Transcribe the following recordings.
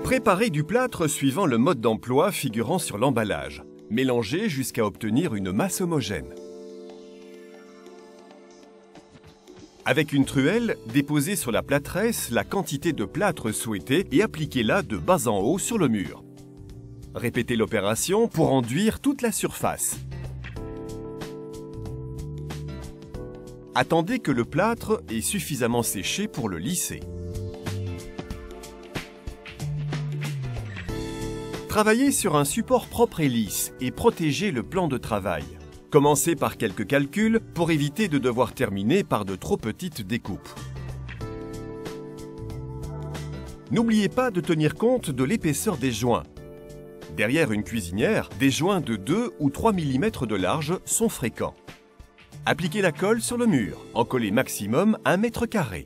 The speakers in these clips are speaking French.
Préparez du plâtre suivant le mode d'emploi figurant sur l'emballage. Mélangez jusqu'à obtenir une masse homogène. Avec une truelle, déposez sur la plâtresse la quantité de plâtre souhaitée et appliquez-la de bas en haut sur le mur. Répétez l'opération pour enduire toute la surface. Attendez que le plâtre ait suffisamment séché pour le lisser. Travaillez sur un support propre et lisse et protégez le plan de travail. Commencez par quelques calculs pour éviter de devoir terminer par de trop petites découpes. N'oubliez pas de tenir compte de l'épaisseur des joints. Derrière une cuisinière, des joints de 2 ou 3 mm de large sont fréquents. Appliquez la colle sur le mur, en collez maximum 1 mètre carré.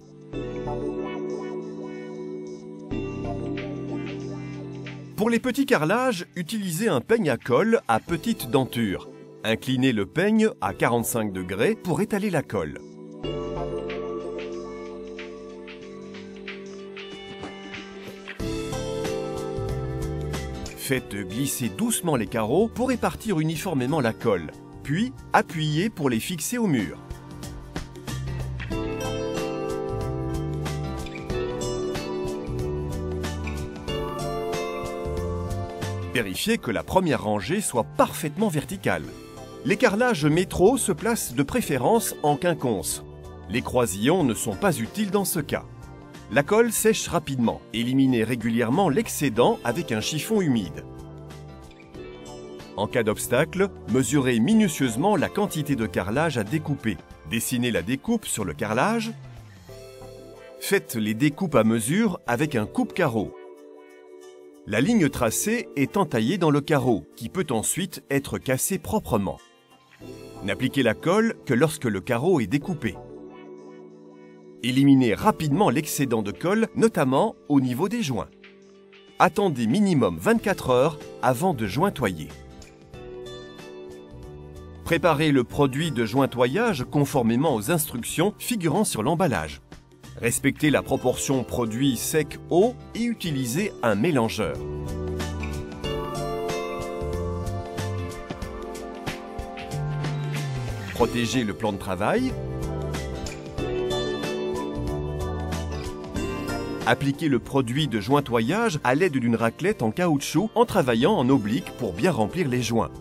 Pour les petits carrelages, utilisez un peigne à colle à petite denture. Inclinez le peigne à 45 degrés pour étaler la colle. Faites glisser doucement les carreaux pour répartir uniformément la colle, puis appuyez pour les fixer au mur. Vérifiez que la première rangée soit parfaitement verticale. Les carrelages métro se placent de préférence en quinconce. Les croisillons ne sont pas utiles dans ce cas. La colle sèche rapidement. Éliminez régulièrement l'excédent avec un chiffon humide. En cas d'obstacle, mesurez minutieusement la quantité de carrelage à découper. Dessinez la découpe sur le carrelage. Faites les découpes à mesure avec un coupe-carreau. La ligne tracée est entaillée dans le carreau, qui peut ensuite être cassé proprement. N'appliquez la colle que lorsque le carreau est découpé. Éliminez rapidement l'excédent de colle, notamment au niveau des joints. Attendez minimum 24 heures avant de jointoyer. Préparez le produit de jointoyage conformément aux instructions figurant sur l'emballage. Respectez la proportion produit sec-eau et utilisez un mélangeur. Protégez le plan de travail. Appliquez le produit de jointoyage à l'aide d'une raclette en caoutchouc en travaillant en oblique pour bien remplir les joints.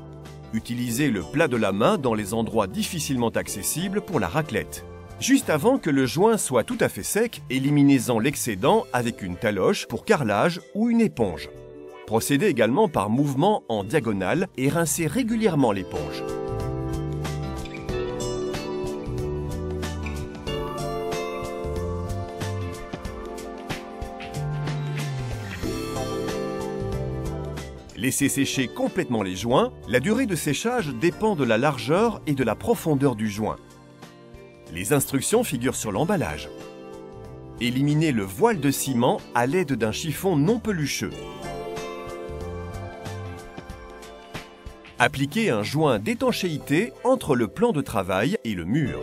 Utilisez le plat de la main dans les endroits difficilement accessibles pour la raclette. Juste avant que le joint soit tout à fait sec, éliminez-en l'excédent avec une taloche pour carrelage ou une éponge. Procédez également par mouvement en diagonale et rincez régulièrement l'éponge. Laissez sécher complètement les joints. La durée de séchage dépend de la largeur et de la profondeur du joint. Les instructions figurent sur l'emballage. Éliminez le voile de ciment à l'aide d'un chiffon non pelucheux. Appliquez un joint d'étanchéité entre le plan de travail et le mur.